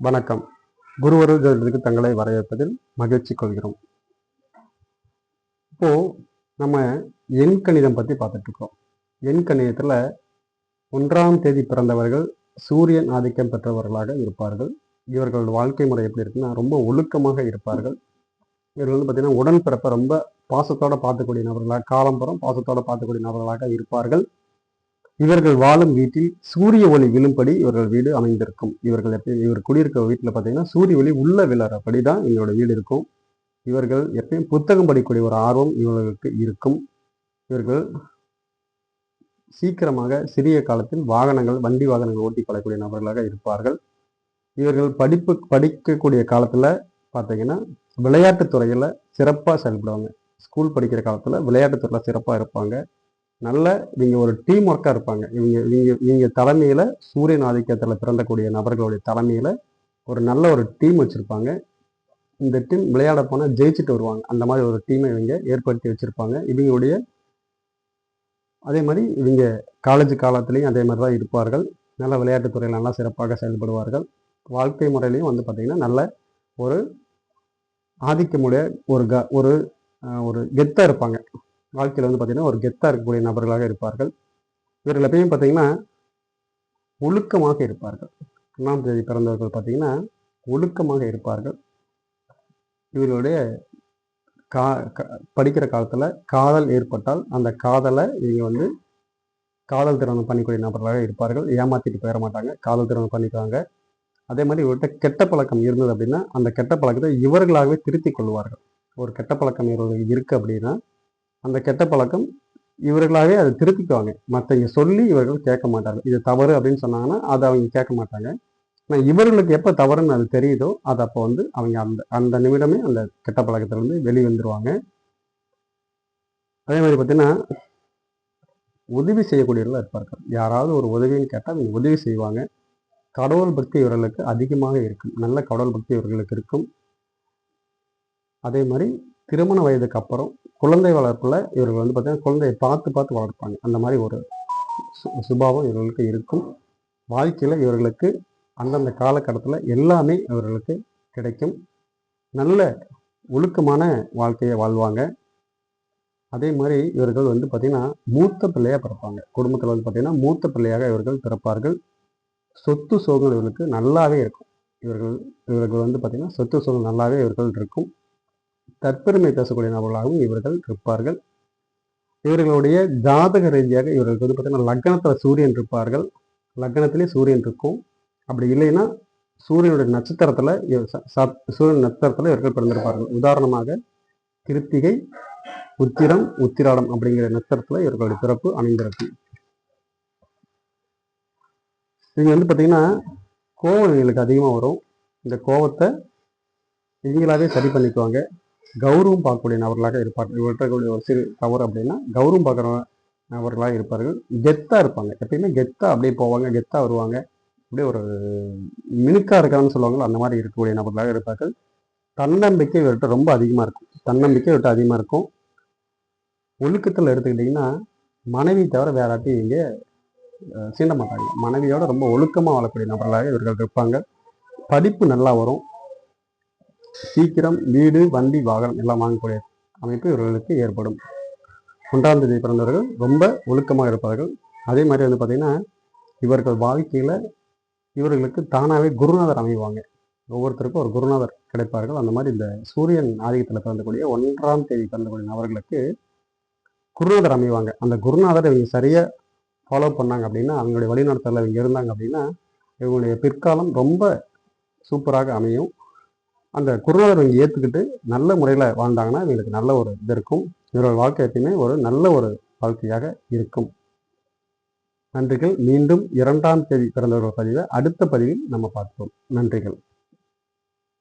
வணக்கம். குருவருள் ஜோதிடத்துக்கு தங்களை வரவேற்பதில் மகிழ்ச்சி கொள்கிறோம். இப்போ நம்ம எண் கணிதம் பத்தி பார்த்துட்டு இருக்கோம். எண் கணிதத்துல 1ஆம் தேதி பிறந்தவர்கள் சூரியன் ஆதிக்கம் பெற்றவர்களாக இருப்பார்கள். இவர்களோட வாழ்க்கை முறை எப்படி இருக்குன்னா, ரொம்ப ஒழுக்கமாக இருப்பார்கள். இவர்கள் வந்து பார்த்தீங்கன்னா உடன்பிறப்பை ரொம்ப பாசத்தோட பார்த்துக்கூடிய நபர்களாக, காலம்புறம் பாசத்தோட பார்த்துக்கூடிய நபர்களாக இருப்பார்கள். இவர்கள் வாழும் வீட்டில் சூரிய ஒளி விழும்படி இவர்கள் வீடு அமைந்திருக்கும். இவர் குடியிருக்கிற வீட்டில் பார்த்தீங்கன்னா சூரிய ஒளி உள்ள விழறபடி தான் இவங்களோட வீடு இருக்கும். இவர்கள் எப்பயும் புத்தகம் படிக்கக்கூடிய ஒரு ஆர்வம் இவர்களுக்கு இருக்கும். இவர்கள் சீக்கிரமாக சிறிய காலத்தில் வண்டி வாகனங்கள் ஓட்டி பழக்கூடிய நபர்களாக இருப்பார்கள். இவர்கள் படிக்கக்கூடிய காலத்துல பார்த்தீங்கன்னா விளையாட்டுத் துறையில சிறப்பாக செயல்படுவாங்க. ஸ்கூல் படிக்கிற காலத்துல விளையாட்டுத் துறையில சிறப்பாக இருப்பாங்க. நல்ல இவங்க ஒரு டீம் ஒர்க்காக இருப்பாங்க. இவங்க தலைமையில் சூரியன் ஆதிக்கத்தில் பிறந்தக்கூடிய நபர்களுடைய தலைமையில் நல்ல ஒரு டீம் வச்சுருப்பாங்க. இந்த டீம் விளையாட போனால் ஜெயிச்சுட்டு வருவாங்க. அந்த மாதிரி ஒரு டீமை இவங்க ஏற்படுத்தி வச்சுருப்பாங்க. அதே மாதிரி இவங்க காலேஜ் காலத்துலேயும் அதே மாதிரி தான் இருப்பார்கள். நல்ல விளையாட்டுத்துறையில் நல்லா சிறப்பாக செயல்படுவார்கள். வாழ்க்கை முறையிலையும் வந்து பார்த்திங்கன்னா நல்ல ஒரு ஆதிக்கமுடைய ஒரு கெத்தாக இருப்பாங்க. வாழ்க்கையில் வந்து பார்த்தீங்கன்னா ஒரு கெத்தாக இருக்கக்கூடிய நபர்களாக இருப்பார்கள். இவர்கள் எப்பயும் பார்த்தீங்கன்னா ஒழுக்கமாக இருப்பார்கள். 1ஆம் தேதி பிறந்தவர்கள் பார்த்தீங்கன்னா ஒழுக்கமாக இருப்பார்கள். இவர்களுடைய படிக்கிற காலத்தில் காதல் ஏற்பட்டால் அந்த காதலை இவங்க வந்து காதல் திருமணம் பண்ணிக்கூடிய நபர்களாக இருப்பார்கள். ஏமாற்றிட்டு போயிட மாட்டாங்க, காதல் திருமணம் பண்ணிக்குவாங்க. அதே மாதிரி இவர்கிட்ட கெட்ட பழக்கம் இருந்தது அப்படின்னா அந்த கெட்ட பழக்கத்தை இவர்களாகவே திருத்திக் கொள்வார்கள். ஒரு கெட்ட பழக்கம் இவர்களுக்கு இருக்குது அப்படின்னா அந்த கெட்ட பழக்கம் இவர்களாகவே அதை திருத்திக்குவாங்க. மற்றவங்க சொல்லி இவர்கள் கேட்க மாட்டார்கள். இது தவறு அப்படின்னு சொன்னாங்கன்னா அதை அவங்க கேட்க மாட்டாங்க. ஆனால் இவர்களுக்கு எப்போ தவறுன்னு அது தெரியுதோ அது அப்போ வந்து அவங்க அந்த நிமிடமே அந்த கெட்ட பழக்கத்திலிருந்து வெளிவந்துருவாங்க. அதே மாதிரி பார்த்தீங்கன்னா உதவி செய்யக்கூடியவர்களாக இருப்பார்கள். யாராவது ஒரு உதவின்னு கேட்டால் அவங்க உதவி செய்வாங்க. கடவுள் பக்தி இவர்களுக்கு அதிகமாக இருக்கும். நல்ல கடவுள் பக்தி இவர்களுக்கு இருக்கும். அதே மாதிரி திருமண வயதுக்கு அப்புறம் குழந்தை வளர்ப்புல இவர்கள் வந்து பார்த்தீங்கன்னா குழந்தையை பார்த்து வளர்ப்பாங்க. அந்த மாதிரி ஒரு சுபாவம் இவர்களுக்கு இருக்கும். வாழ்க்கையில் இவர்களுக்கு அந்தந்த காலகட்டத்தில் எல்லாமே இவர்களுக்கு கிடைக்கும். நல்ல ஒழுக்கமான வாழ்க்கையை வாழ்வாங்க. அதே மாதிரி இவர்கள் வந்து பார்த்திங்கன்னா மூத்த பிள்ளையாக பிறப்பாங்க. குடும்பத்தில் வந்து பார்த்திங்கன்னா மூத்த பிள்ளையாக இவர்கள் பிறப்பார்கள். சொத்து சோகம் இவர்களுக்கு நல்லாவே இருக்கும். இவர்கள் வந்து பார்த்திங்கன்னா சொத்து சோகம் நல்லாவே இவர்கள் இருக்கும். தற்பெருமை பேசக்கூடிய நபர்களாகவும் இவர்கள் இருப்பார்கள். இவர்களுடைய ஜாதக ரீதியாக இவர்களுக்கு வந்து பார்த்தீங்கன்னா லக்னத்தில் சூரியன் இருப்பார்கள். லக்னத்திலே சூரியன் இருக்கும். அப்படி இல்லைன்னா சூரியனுடைய நட்சத்திரத்தில் இவர்கள் பிறந்திருப்பார்கள். உதாரணமாக கிருத்திகை, உத்திரம், உத்திராடம் அப்படிங்கிற நட்சத்திரத்தில் இவர்களுடைய பிறப்பு அமைந்திருக்கும். இவங்க வந்து பார்த்தீங்கன்னா கோபம் இவங்களுக்கு அதிகமாக வரும். இந்த கோபத்தை இவங்களாவே சரி பண்ணிக்குவாங்க. கௌரவம் பார்க்கக்கூடிய நபர்களாக இருப்பார்கள். இவர்கிட்ட ஒரு சிறு தவறு அப்படின்னா கௌரவம் பார்க்குற நபர்களாக இருப்பார்கள். கெத்தாக இருப்பாங்க. எப்பயுமே கெத்தாக அப்படியே போவாங்க, கெத்தாக வருவாங்க. அப்படியே ஒரு மினுக்கா இருக்கான்னு சொல்லுவாங்களோ அந்த மாதிரி இருக்கக்கூடிய நபர்களாக இருப்பார்கள். தன்னம்பிக்கை இவர்கிட்ட ரொம்ப அதிகமாக இருக்கும். ஒழுக்கத்தில் எடுத்துக்கிட்டிங்கன்னா மனைவி தவிர வேற யார்ட்டையும் இவங்க சீண்ட மாட்டாங்க. மனைவியோட ரொம்ப ஒழுக்கமாக வாழக்கூடிய நபர்களாக இவர்கள் இருப்பாங்க. படிப்பு நல்லா வரும். சீக்கிரம் வீடு, வண்டி, வாகனம் எல்லாம் வாங்கக்கூடிய அமைப்பு இவர்களுக்கு ஏற்படும். 1ஆம் தேதி பிறந்தவர்கள் ரொம்ப ஒழுக்கமாக இருப்பார்கள். அதே மாதிரி வந்து பார்த்திங்கன்னா இவர்கள் வாழ்க்கையில் இவர்களுக்கு தானாகவே குருநாதர் அமைவாங்க. ஒவ்வொருத்தருக்கும் ஒரு குருநாதர் கிடைப்பார்கள். அந்த மாதிரி இந்த சூரியன் ஆதிக்கத்தில் பிறந்தக்கூடிய 1ஆம் தேதி பிறந்தக்கூடிய நபர்களுக்கு குருநாதர் அமைவாங்க. அந்த குருநாதர் இவங்க சரியாக ஃபாலோ பண்ணாங்க அப்படின்னா, அவங்களுடைய வழிநடத்தல இவங்க இருந்தாங்க அப்படின்னா இவங்களுடைய பிற்காலம் ரொம்ப சூப்பராக அமையும். அந்த குருநாதர் இவங்க ஏற்றுக்கிட்டு நல்ல முறையில் வாழ்ந்தாங்கன்னா இவங்களுக்கு நல்ல ஒரு இது இருக்கும். இவரோட வாழ்க்கை எப்பயுமே ஒரு நல்ல ஒரு வாழ்க்கையாக இருக்கும். நன்றிகள். மீண்டும் 2ஆம் தேதி பிறந்தவர்கள் பதிவை அடுத்த பதிவில் நம்ம பார்ப்போம். நன்றிகள்.